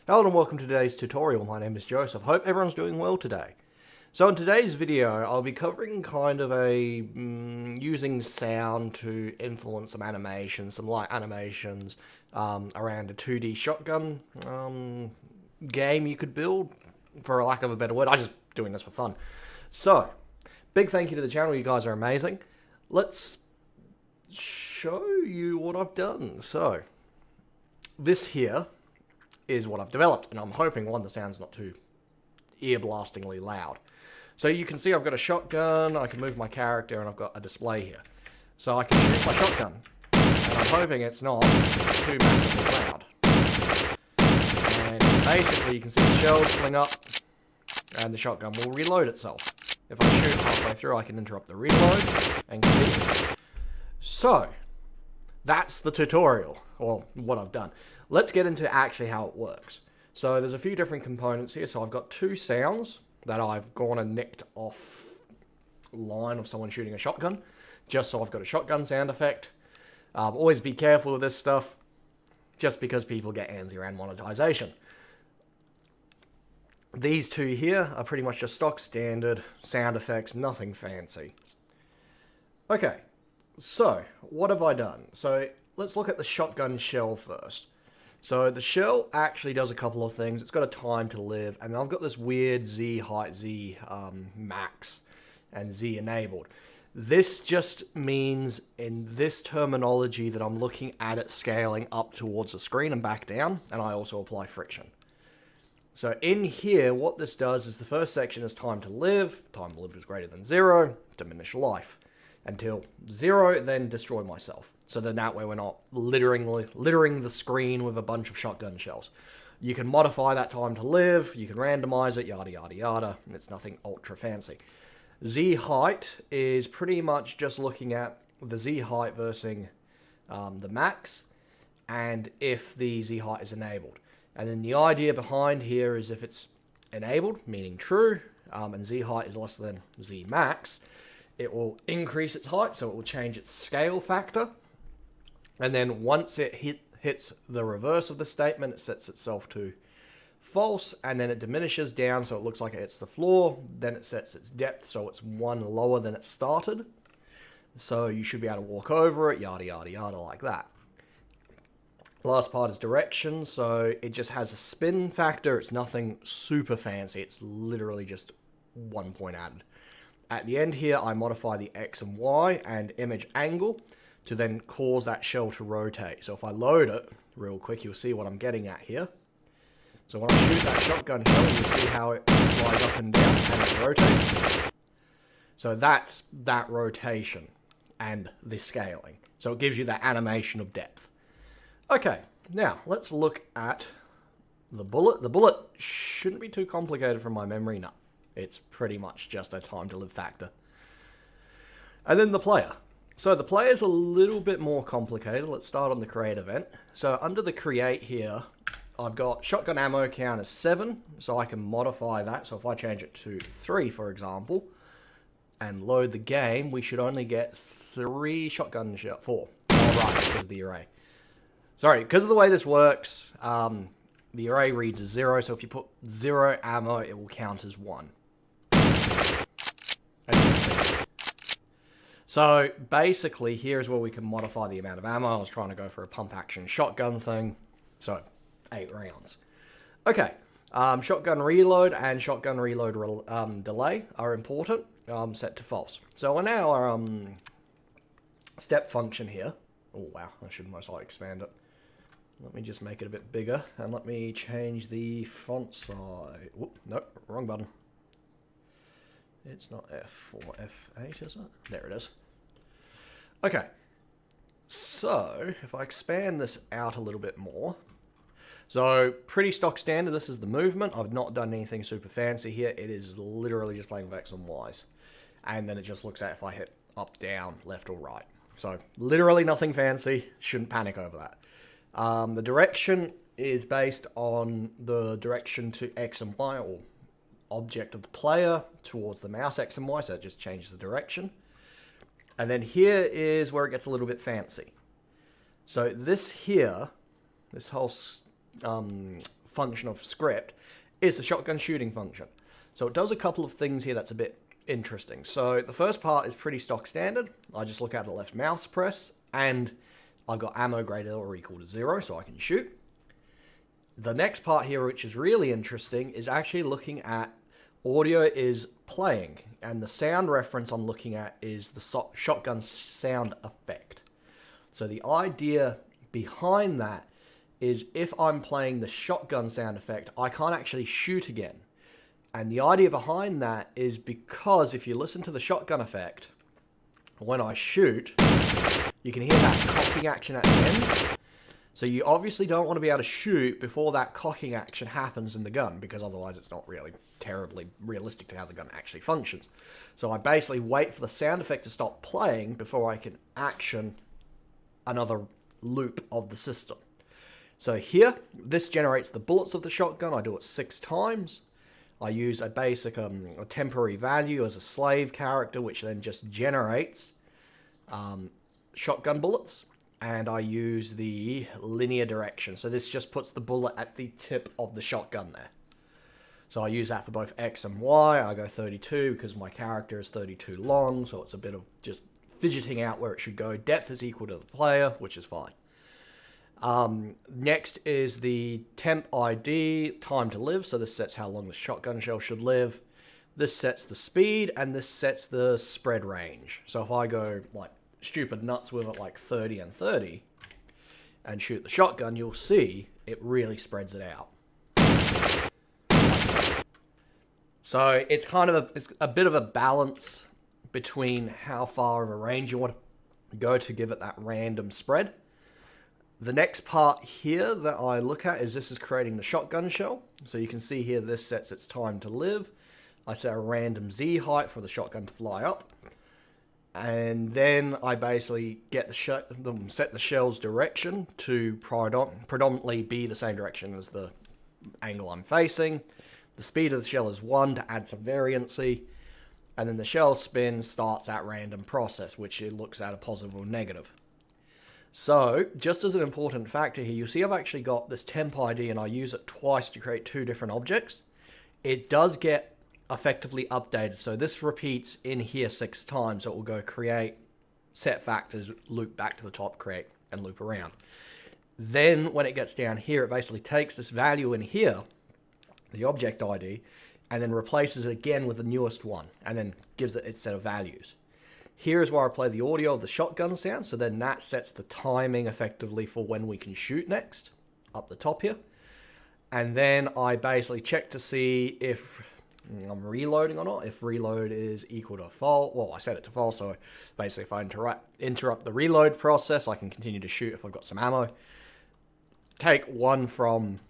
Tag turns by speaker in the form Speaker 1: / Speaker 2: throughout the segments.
Speaker 1: Hello and welcome to today's tutorial. My name is Joseph. Hope everyone's doing well today. So in today's video, I'll be covering kind of a using sound to influence some animations, some light animations around a 2D shotgun game you could build, for lack of a better word. I'm just doing this for fun. So, big thank you to the channel. You guys are amazing. Let's show you what I've done. So, this here is what I've developed, and I'm hoping, one, the sound's not too ear-blastingly loud. So you can see I've got a shotgun, I can move my character, and I've got a display here. So I can shoot my shotgun, and I'm hoping it's not too massively loud. And basically you can see the shells fling up, and the shotgun will reload itself. If I shoot halfway through, I can interrupt the reload, and continue. So, that's the tutorial, or what I've done. Let's get into actually how it works. So there's a few different components here. So I've got two sounds that I've gone and nicked off line of someone shooting a shotgun, just so I've got a shotgun sound effect. Always be careful with this stuff, just because people get antsy around monetization. These two here are pretty much just stock standard sound effects, nothing fancy. Okay, so what have I done? So let's look at the shotgun shell first. So the shell actually does a couple of things. It's got a time to live, and I've got this weird Z height, Z max, and Z enabled. This just means, in this terminology, that I'm looking at it scaling up towards the screen and back down, and I also apply friction. So in here, what this does is the first section is time to live. Time to live is greater than 0, diminish life. Until 0, then destroy myself. So then that way we're not littering the screen with a bunch of shotgun shells. You can modify that time to live, you can randomize it, yada yada yada. It's nothing ultra fancy. Z height is pretty much just looking at the Z height versus the max, and if the Z height is enabled. And then the idea behind here is if it's enabled, meaning true, and Z height is less than Z max, it will increase its height, so it will change its scale factor. And then once it hits the reverse of the statement, it sets itself to false, and then it diminishes down so it looks like it hits the floor. Then it sets its depth so it's 1 lower than it started. So you should be able to walk over it, yada yada yada, like that. Last part is direction, so it just has a spin factor. It's nothing super fancy. It's literally just 1 point added. At the end here, I modify the X and Y and image angle to then cause that shell to rotate. So if I load it real quick, you'll see what I'm getting at here. So when I shoot that shotgun shell, you'll see how it flies up and down and it rotates. So that's that rotation and the scaling. So it gives you that animation of depth. Okay, now let's look at the bullet. The bullet shouldn't be too complicated from my memory, no. It's pretty much just a time to live factor. And then the player. So the player is a little bit more complicated. Let's start on the create event. So under the create here, I've got shotgun ammo count as 7, so I can modify that. So if I change it to 3, for example, and load the game, we should only get 3 shotgun shells. 4. Oh, right, because of the array. Sorry, because of the way this works, the array reads as 0, so if you put 0 ammo, it will count as 1. So basically, here's where we can modify the amount of ammo. I was trying to go for a pump action shotgun thing. So 8 rounds. Okay, shotgun reload and shotgun reload delay are important. Set to false. So in our step function here, oh wow, I should most likely expand it. Let me just make it a bit bigger, and let me change the font size. Whoop, nope, wrong button. It's not F4, F8, is it? There it is. Okay, so if I expand this out a little bit more, so pretty stock standard, this is the movement. I've not done anything super fancy here. It is literally just playing with X and Y's. And then it just looks at if I hit up, down, left or right. So literally nothing fancy, shouldn't panic over that. The direction is based on the direction to X and Y, or object of the player towards the mouse X and Y, so it just changes the direction. And then here is where it gets a little bit fancy. So this here, this whole function of script is the shotgun shooting function. So it does a couple of things here that's a bit interesting. So the first part is pretty stock standard. I just look at the left mouse press and I've got ammo greater or equal to 0, so I can shoot. The next part here, which is really interesting, is actually looking at audio is playing, and the sound reference I'm looking at is the shotgun sound effect. So the idea behind that is if I'm playing the shotgun sound effect, I can't actually shoot again. And the idea behind that is because if you listen to the shotgun effect, when I shoot, you can hear that cocking action at the end. So you obviously don't want to be able to shoot before that cocking action happens in the gun, because otherwise it's not really terribly realistic to how the gun actually functions. So I basically wait for the sound effect to stop playing before I can action another loop of the system. So here, this generates the bullets of the shotgun. I do it 6 times. I use a basic, a temporary value as a slave character, which then just generates shotgun bullets. And I use the linear direction. So this just puts the bullet at the tip of the shotgun there. So I use that for both X and Y. I go 32 because my character is 32 long. So it's a bit of just fidgeting out where it should go. Depth is equal to the player, which is fine. Next is the temp ID, time to live. So this sets how long the shotgun shell should live. This sets the speed, and this sets the spread range. So if I go like stupid nuts with it, like 30 and 30, and shoot the shotgun, you'll see it really spreads it out. So it's kind of it's a bit of a balance between how far of a range you want to go to give it that random spread. The next part here that I look at is this is creating the shotgun shell. So you can see here this sets its time to live. I set a random Z height for the shotgun to fly up. And then I basically get set the shell's direction to predominantly be the same direction as the angle I'm facing. The speed of the shell is 1 to add some variancy. And then the shell spin starts that random process, which it looks at a positive or negative. So, just as an important factor here, you'll see I've actually got this temp ID and I use it twice to create 2 different objects. It does get effectively updated, so this repeats in here 6 times, so it will go create, set factors, loop back to the top, create, and loop around. Then, when it gets down here, it basically takes this value in here, the object ID, and then replaces it again with the newest one, and then gives it its set of values. Here is where I play the audio of the shotgun sound, so then that sets the timing effectively for when we can shoot next, up the top here. And then I basically check to see if I'm reloading or not. If reload is equal to false, well, I set it to false, so basically if I interrupt the reload process, I can continue to shoot if I've got some ammo. Take 1 from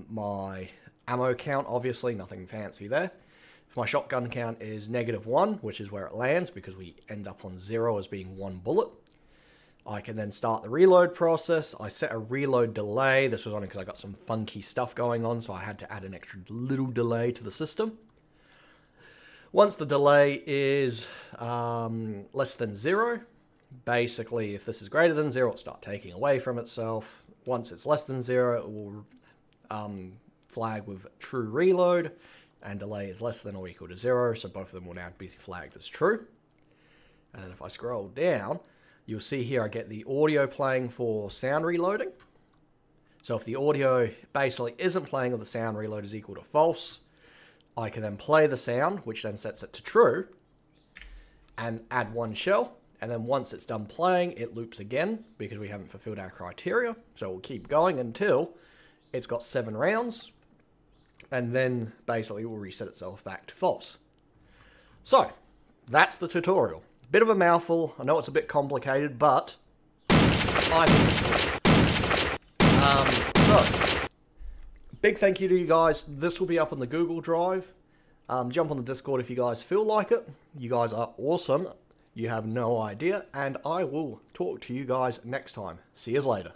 Speaker 1: my ammo count, obviously, nothing fancy there. If my shotgun count is -1, which is where it lands because we end up on 0 as being 1 bullet, I can then start the reload process. I set a reload delay. This was only because I got some funky stuff going on, so I had to add an extra little delay to the system. Once the delay is less than 0, basically if this is greater than 0, it'll start taking away from itself. Once it's less than 0, it will flag with true reload, and delay is less than or equal to 0, so both of them will now be flagged as true. And then if I scroll down, you'll see here I get the audio playing for sound reloading. So if the audio basically isn't playing or the sound reload is equal to false, I can then play the sound, which then sets it to true, and add 1 shell. And then once it's done playing, it loops again because we haven't fulfilled our criteria. So we'll keep going until it's got 7 rounds. And then basically it will reset itself back to false. So, that's the tutorial. Bit of a mouthful. I know it's a bit complicated, but I think it's cool. So, big thank you to you guys. This will be up on the Google Drive. Jump on the Discord if you guys feel like it. You guys are awesome. You have no idea. And I will talk to you guys next time. See you later.